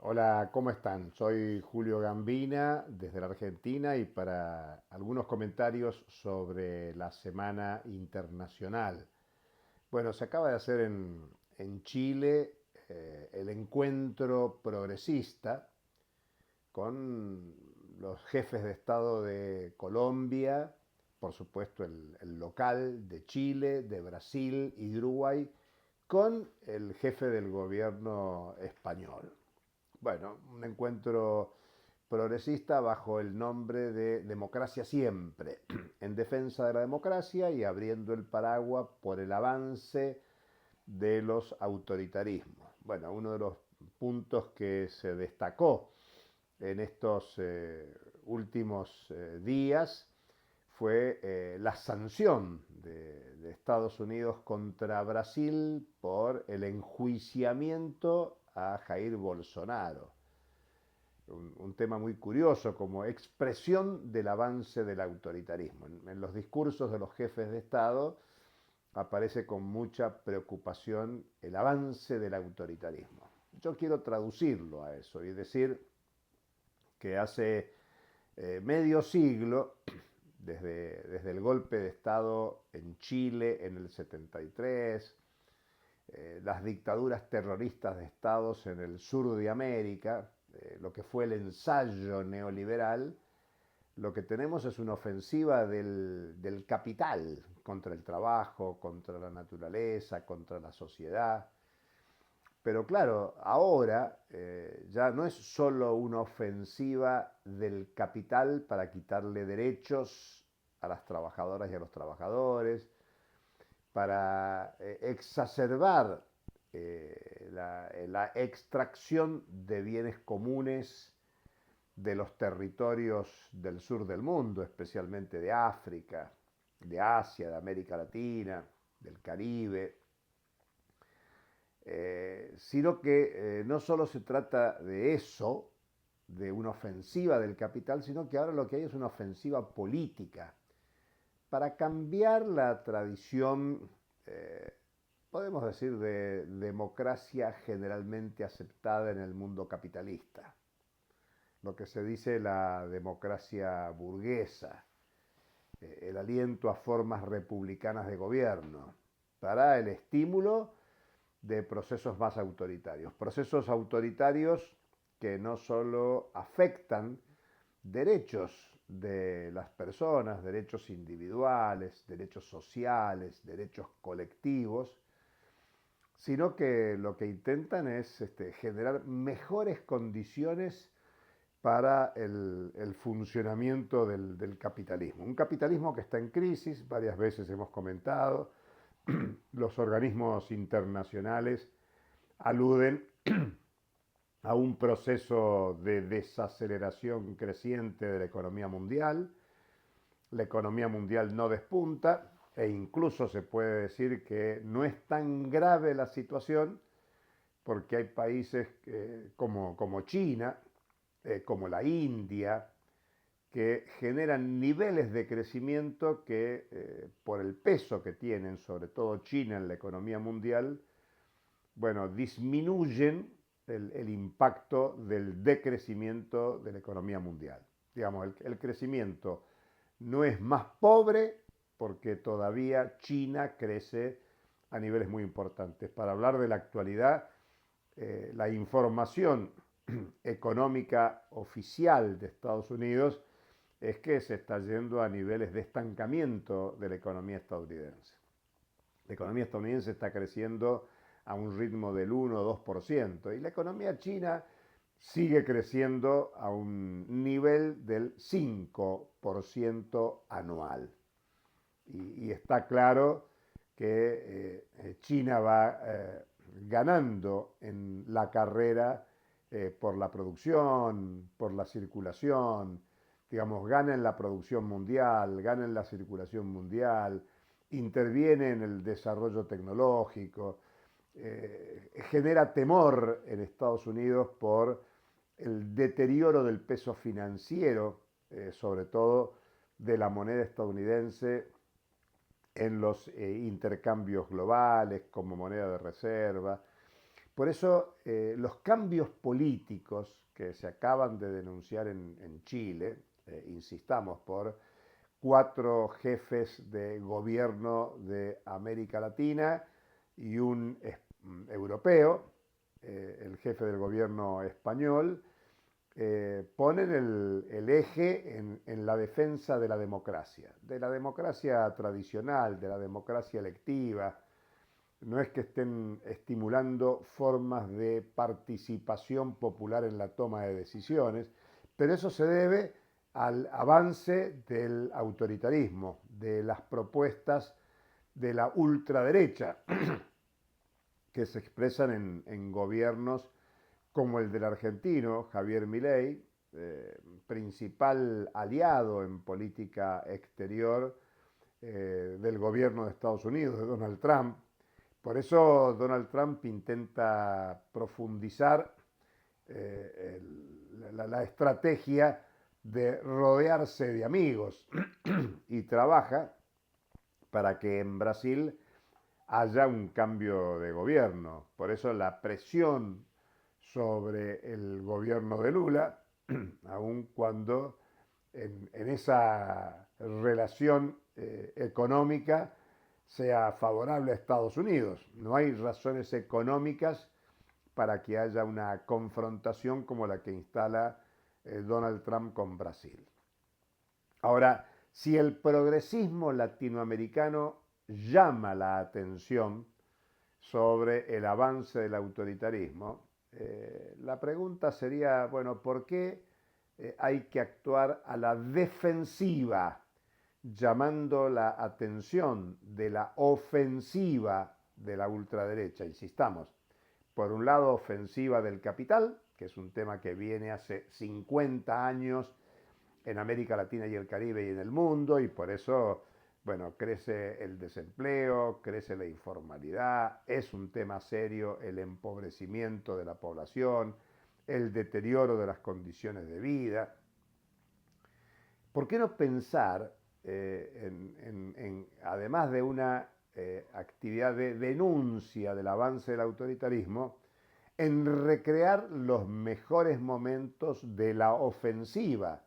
Hola, ¿cómo están? Soy Julio Gambina desde la Argentina y para algunos comentarios sobre la Semana Internacional. Bueno, se acaba de hacer en Chile el encuentro progresista con los jefes de Estado de Colombia, por supuesto el local de Chile, de Brasil y de Uruguay, con el jefe del gobierno español. Bueno, un encuentro progresista bajo el nombre de Democracia Siempre, en defensa de la democracia y abriendo el paraguas por el avance de los autoritarismos. Bueno, uno de los puntos que se destacó en estos últimos días fue la sanción de Estados Unidos contra Brasil por el enjuiciamiento a Jair Bolsonaro. Un tema muy curioso como expresión del avance del autoritarismo. En los discursos de los jefes de Estado aparece con mucha preocupación el avance del autoritarismo. Yo quiero traducirlo a eso y decir que hace medio siglo, desde el golpe de Estado en Chile en el 73, las dictaduras terroristas de estados en el sur de América, lo que fue el ensayo neoliberal, lo que tenemos es una ofensiva del capital contra el trabajo, contra la naturaleza, contra la sociedad. Pero claro, ahora ya no es solo una ofensiva del capital para quitarle derechos a las trabajadoras y a los trabajadores, para exacerbar la extracción de bienes comunes de los territorios del sur del mundo, especialmente de África, de Asia, de América Latina, del Caribe, sino que no solo se trata de eso, de una ofensiva del capital, sino que ahora lo que hay es una ofensiva política para cambiar la tradición, eh, podemos decir, de democracia generalmente aceptada en el mundo capitalista, lo que se dice la democracia burguesa, el aliento a formas republicanas de gobierno, para el estímulo de procesos más autoritarios. Procesos autoritarios que no solo afectan derechos de las personas, derechos individuales, derechos sociales, derechos colectivos, sino que lo que intentan es generar mejores condiciones para el funcionamiento del capitalismo. Un capitalismo que está en crisis, varias veces hemos comentado, los organismos internacionales aluden a un proceso de desaceleración creciente de la economía mundial no despunta e incluso se puede decir que no es tan grave la situación porque hay países como China, como la India, que generan niveles de crecimiento que por el peso que tienen, sobre todo China en la economía mundial, bueno, disminuyen el impacto del decrecimiento de la economía mundial. Digamos, el crecimiento no es más pobre porque todavía China crece a niveles muy importantes. Para hablar de la actualidad, la información económica oficial de Estados Unidos es que se está yendo a niveles de estancamiento de la economía estadounidense. La economía estadounidense está creciendo a un ritmo del 1 o 2% y la economía china sigue creciendo a un nivel del 5% anual. Y está claro que China va ganando en la carrera por la producción, por la circulación, digamos, gana en la producción mundial, gana en la circulación mundial, interviene en el desarrollo tecnológico, genera temor en Estados Unidos por el deterioro del peso financiero, sobre todo de la moneda estadounidense en los intercambios globales como moneda de reserva, Por eso los cambios políticos que se acaban de denunciar en Chile, insistamos, por 4 jefes de gobierno de América Latina y un europeo, el jefe del gobierno español, ponen el eje en la defensa de la democracia tradicional, de la democracia electiva. No es que estén estimulando formas de participación popular en la toma de decisiones, pero eso se debe al avance del autoritarismo, de las propuestas de la ultraderecha, que se expresan en gobiernos como el del argentino, Javier Milei, principal aliado en política exterior del gobierno de Estados Unidos, de Donald Trump. Por eso Donald Trump intenta profundizar la estrategia de rodearse de amigos y trabaja para que en Brasil haya un cambio de gobierno. Por eso la presión sobre el gobierno de Lula, aun cuando en esa relación económica sea favorable a Estados Unidos. No hay razones económicas para que haya una confrontación como la que instala Donald Trump con Brasil. Ahora, si el progresismo latinoamericano llama la atención sobre el avance del autoritarismo, la pregunta sería, bueno, ¿por qué hay que actuar a la defensiva, llamando la atención de la ofensiva de la ultraderecha? Insistamos, por un lado, ofensiva del capital, que es un tema que viene hace 50 años en América Latina y el Caribe y en el mundo, y por eso, bueno, crece el desempleo, crece la informalidad, es un tema serio el empobrecimiento de la población, el deterioro de las condiciones de vida. ¿Por qué no pensar, además de una actividad de denuncia del avance del autoritarismo, en recrear los mejores momentos de la ofensiva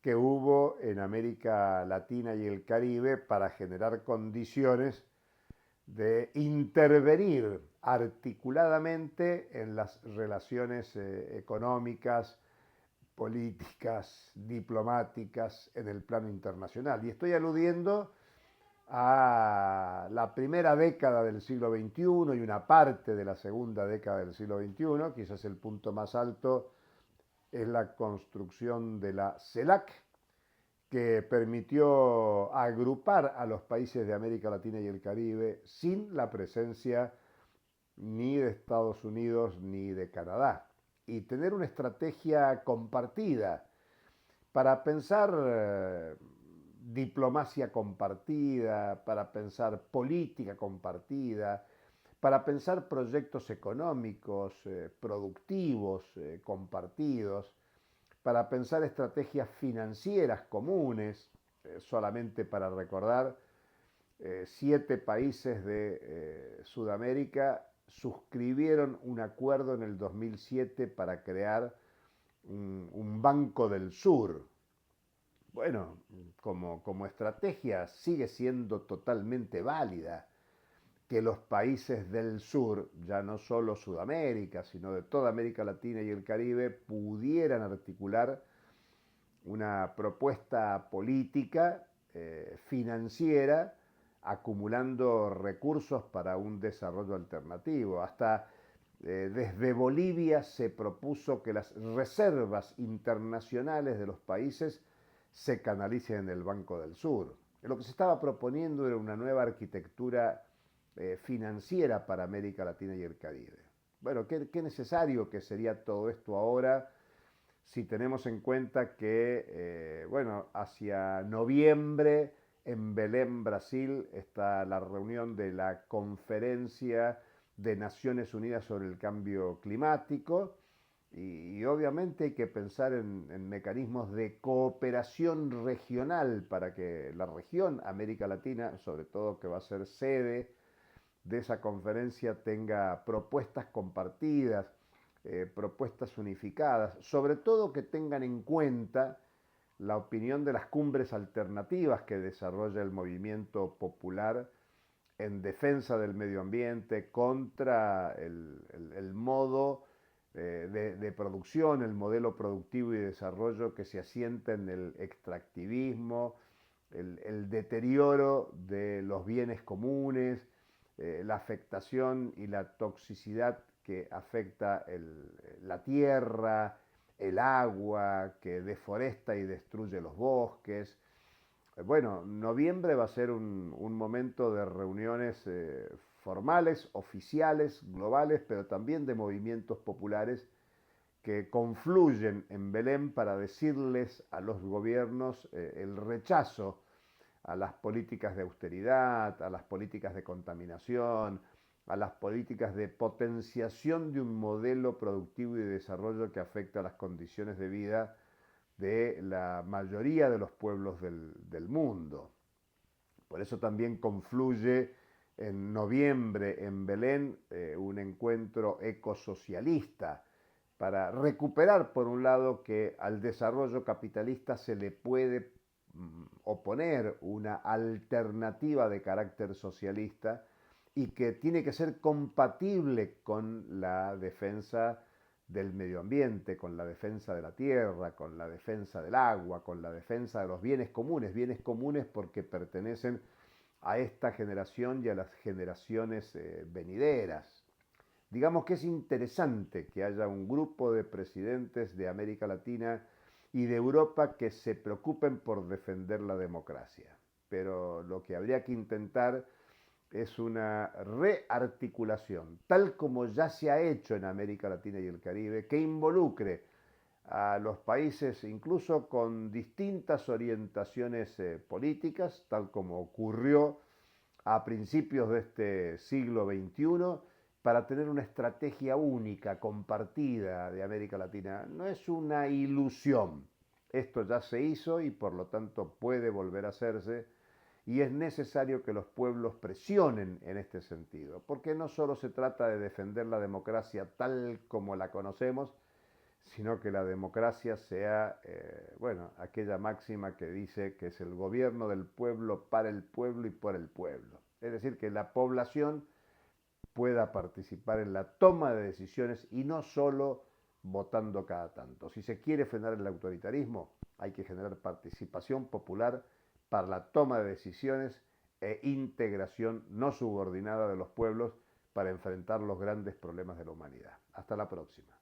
que hubo en América Latina y el Caribe para generar condiciones de intervenir articuladamente en las relaciones económicas, políticas, diplomáticas en el plano internacional? Y estoy aludiendo a la primera década del siglo XXI y una parte de la segunda década del siglo XXI. Quizás el punto más alto es la construcción de la CELAC, que permitió agrupar a los países de América Latina y el Caribe sin la presencia ni de Estados Unidos ni de Canadá, y tener una estrategia compartida para pensar diplomacia compartida, para pensar política compartida, para pensar proyectos económicos, productivos, compartidos, para pensar estrategias financieras comunes. Solamente para recordar, 7 países de Sudamérica suscribieron un acuerdo en el 2007 para crear un Banco del Sur. Bueno, como estrategia sigue siendo totalmente válida que los países del sur, ya no solo Sudamérica, sino de toda América Latina y el Caribe, pudieran articular una propuesta política, financiera, acumulando recursos para un desarrollo alternativo. Hasta desde Bolivia se propuso que las reservas internacionales de los países se canalicen en el Banco del Sur. Lo que se estaba proponiendo era una nueva arquitectura financiera para América Latina y el Caribe. Bueno, qué necesario que sería todo esto ahora, si tenemos en cuenta que, bueno, hacia noviembre en Belén, Brasil, está la reunión de la Conferencia de Naciones Unidas sobre el Cambio Climático, y obviamente hay que pensar en mecanismos de cooperación regional para que la región América Latina, sobre todo que va a ser sede de esa conferencia tenga propuestas compartidas, propuestas unificadas, sobre todo que tengan en cuenta la opinión de las cumbres alternativas que desarrolla el movimiento popular en defensa del medio ambiente, contra el modo de producción, el modelo productivo y desarrollo que se asienta en el extractivismo, el deterioro de los bienes comunes, la afectación y la toxicidad que afecta la tierra, el agua, que deforesta y destruye los bosques. Bueno, noviembre va a ser un momento de reuniones formales, oficiales, globales, pero también de movimientos populares que confluyen en Belén para decirles a los gobiernos el rechazo a las políticas de austeridad, a las políticas de contaminación, a las políticas de potenciación de un modelo productivo y de desarrollo que afecta a las condiciones de vida de la mayoría de los pueblos del mundo. Por eso también confluye en noviembre en Belén un encuentro ecosocialista para recuperar, por un lado, que al desarrollo capitalista se le puede oponer una alternativa de carácter socialista y que tiene que ser compatible con la defensa del medio ambiente, con la defensa de la tierra, con la defensa del agua, con la defensa de los bienes comunes porque pertenecen a esta generación y a las generaciones venideras. Digamos que es interesante que haya un grupo de presidentes de América Latina y de Europa que se preocupen por defender la democracia. Pero lo que habría que intentar es una rearticulación, tal como ya se ha hecho en América Latina y el Caribe, que involucre a los países incluso con distintas orientaciones políticas, tal como ocurrió a principios de este siglo XXI, para tener una estrategia única, compartida de América Latina. No es una ilusión. Esto ya se hizo y por lo tanto puede volver a hacerse y es necesario que los pueblos presionen en este sentido, porque no solo se trata de defender la democracia tal como la conocemos, sino que la democracia sea, bueno, aquella máxima que dice que es el gobierno del pueblo para el pueblo y por el pueblo. Es decir, que la población pueda participar en la toma de decisiones y no solo votando cada tanto. Si se quiere frenar el autoritarismo, hay que generar participación popular para la toma de decisiones e integración no subordinada de los pueblos para enfrentar los grandes problemas de la humanidad. Hasta la próxima.